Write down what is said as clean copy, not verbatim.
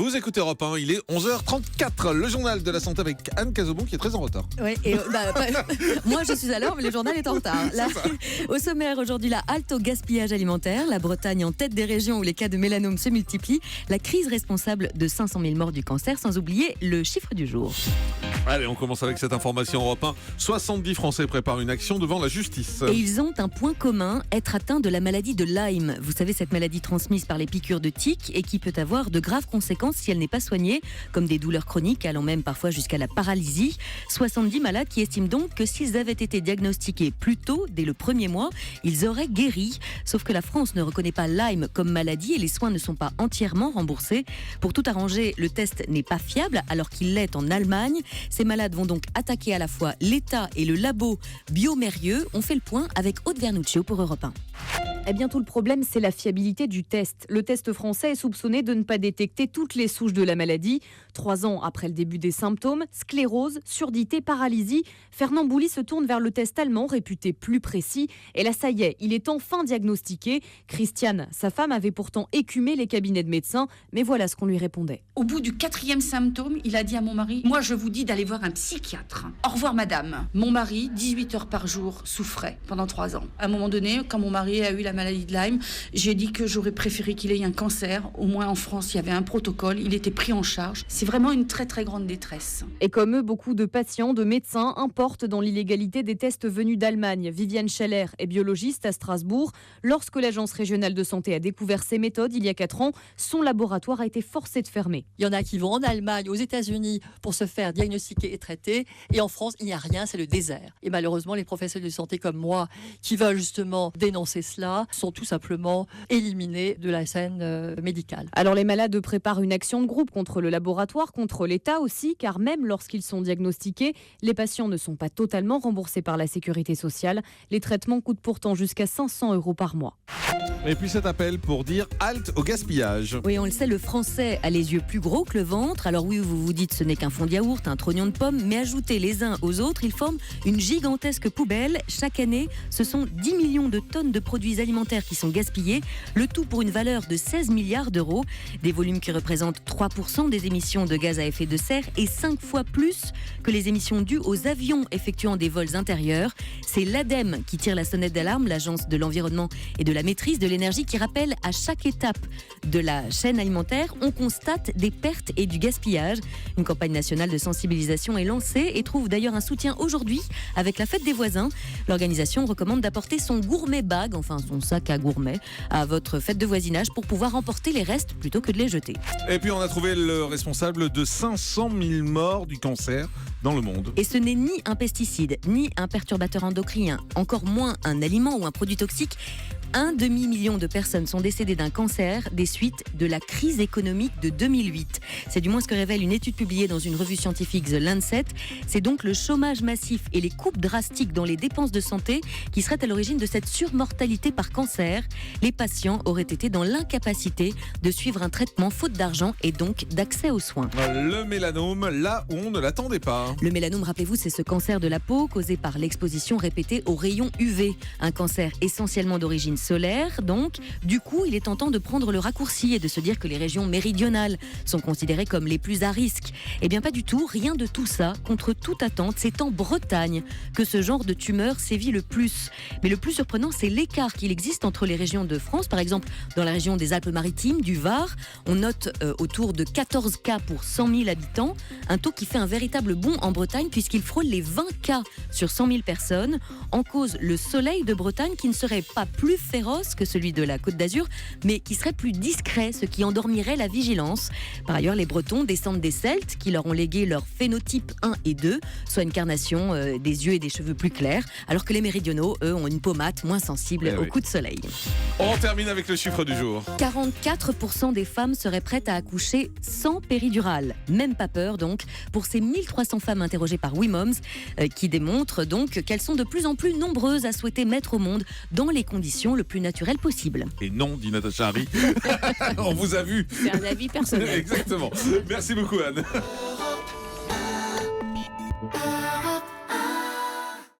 Vous écoutez Europe 1, il est 11h34. Le journal de la santé avec Anne Cazobon qui est très en retard. Ouais, moi je suis à l'heure, mais le journal est en retard. Là, au sommaire aujourd'hui, la halte au gaspillage alimentaire, la Bretagne en tête des régions où les cas de mélanome se multiplient, la crise responsable de 500 000 morts du cancer, sans oublier le chiffre du jour. Allez, on commence avec cette information Europe 1. 70 Français préparent une action devant la justice. Et ils ont un point commun, être atteints de la maladie de Lyme. Vous savez, cette maladie transmise par les piqûres de tiques et qui peut avoir de graves conséquences si elle n'est pas soignée, comme des douleurs chroniques allant même parfois jusqu'à la paralysie. 70 malades qui estiment donc que s'ils avaient été diagnostiqués plus tôt, dès le premier mois, ils auraient guéri. Sauf que la France ne reconnaît pas Lyme comme maladie et les soins ne sont pas entièrement remboursés. Pour tout arranger, le test n'est pas fiable alors qu'il l'est en Allemagne. Ces malades vont donc attaquer à la fois l'État et le labo Biomérieux. On fait le point avec Aude Vernuccio pour Europe 1. Eh bien, tout le problème, c'est la fiabilité du test. Le test français est soupçonné de ne pas détecter toutes les souches de la maladie. 3 ans après le début des symptômes, sclérose, surdité, paralysie, Fernand Bouly se tourne vers le test allemand réputé plus précis. Et là, ça y est, il est enfin diagnostiqué. Christiane, sa femme, avait pourtant écumé les cabinets de médecins, mais voilà ce qu'on lui répondait. Au bout du 4e symptôme, il a dit à mon mari « Moi, je vous dis d'aller voir un psychiatre. Au revoir, madame. » Mon mari, 18 heures par jour, souffrait pendant 3 ans. À un moment donné, quand mon mari a eu la maladie de Lyme, j'ai dit que j'aurais préféré qu'il ait un cancer. Au moins en France, il y avait un protocole, il était pris en charge. C'est vraiment une très très grande détresse. Et comme eux, beaucoup de patients, de médecins importent dans l'illégalité des tests venus d'Allemagne. Viviane Scheller est biologiste à Strasbourg. Lorsque l'Agence régionale de santé a découvert ces méthodes il y a 4 ans, son laboratoire a été forcé de fermer. Il y en a qui vont en Allemagne, aux États-Unis pour se faire diagnostiquer et traiter. Et en France, il n'y a rien, c'est le désert. Et malheureusement, les professionnels de santé comme moi, qui veulent justement dénoncer cela, sont tout simplement éliminés de la scène médicale. Alors les malades préparent une action de groupe contre le laboratoire, contre l'État aussi, car même lorsqu'ils sont diagnostiqués, les patients ne sont pas totalement remboursés par la sécurité sociale. Les traitements coûtent pourtant jusqu'à 500 € par mois. Et puis cet appel pour dire halte au gaspillage. Oui, on le sait, le français a les yeux plus gros que le ventre. Alors oui, vous vous dites ce n'est qu'un fond de yaourt, un trognon de pomme, mais ajoutés les uns aux autres, ils forment une gigantesque poubelle. Chaque année, ce sont 10 millions de tonnes de produits alimentaires qui sont gaspillés, le tout pour une valeur de 16 milliards d'euros. Des volumes qui représentent 3% des émissions de gaz à effet de serre et 5 fois plus que les émissions dues aux avions effectuant des vols intérieurs. C'est l'ADEME qui tire la sonnette d'alarme, l'Agence de l'environnement et de la maîtrise de l'énergie, qui rappelle à chaque étape de la chaîne alimentaire, on constate des pertes et du gaspillage. Une campagne nationale de sensibilisation est lancée et trouve d'ailleurs un soutien aujourd'hui avec la fête des voisins. L'organisation recommande d'apporter son gourmet bag, enfin son sac à gourmet, à votre fête de voisinage pour pouvoir emporter les restes plutôt que de les jeter. Et puis on a trouvé le responsable de 500 000 morts du cancer dans le monde. Et ce n'est ni un pesticide, ni un perturbateur endocrinien, encore moins un aliment ou un produit toxique. 1 demi-million de personnes sont décédées d'un cancer des suites de la crise économique de 2008. C'est du moins ce que révèle une étude publiée dans une revue scientifique The Lancet. C'est donc le chômage massif et les coupes drastiques dans les dépenses de santé qui seraient à l'origine de cette surmortalité par cancer. Les patients auraient été dans l'incapacité de suivre un traitement faute d'argent et donc d'accès aux soins. Le mélanome, là où on ne l'attendait pas. Le mélanome, rappelez-vous, c'est ce cancer de la peau causé par l'exposition répétée aux rayons UV. Un cancer essentiellement d'origine solaire, donc. Du coup, il est tentant de prendre le raccourci et de se dire que les régions méridionales sont considérées comme les plus à risque. Eh bien, pas du tout, rien de tout ça. Contre toute attente, c'est en Bretagne que ce genre de tumeur sévit le plus. Mais le plus surprenant, c'est l'écart qu'il existe entre les régions de France. Par exemple, dans la région des Alpes-Maritimes, du Var, on note autour de 14 cas pour 100 000 habitants. Un taux qui fait un véritable bond en Bretagne puisqu'il frôle les 20 cas sur 100 000 personnes. En cause, le soleil de Bretagne qui ne serait pas plus féroce que celui de la Côte d'Azur, mais qui serait plus discret, ce qui endormirait la vigilance. Par ailleurs, les Bretons descendent des Celtes qui leur ont légué leur phénotype 1 et 2, soit une carnation des yeux et des cheveux plus clairs, alors que les méridionaux, eux, ont une peau mate moins sensible au coup de soleil. On termine avec le chiffre du jour. 44% des femmes seraient prêtes à accoucher sans péridurale. Même pas peur donc pour ces 1300 femmes interrogées par WeMoms qui démontrent donc qu'elles sont de plus en plus nombreuses à souhaiter mettre au monde dans les conditions le plus naturelles possibles. Et non, dit Natacha Harry. On vous a vu. C'est un avis personnel. Exactement. Merci beaucoup Anne.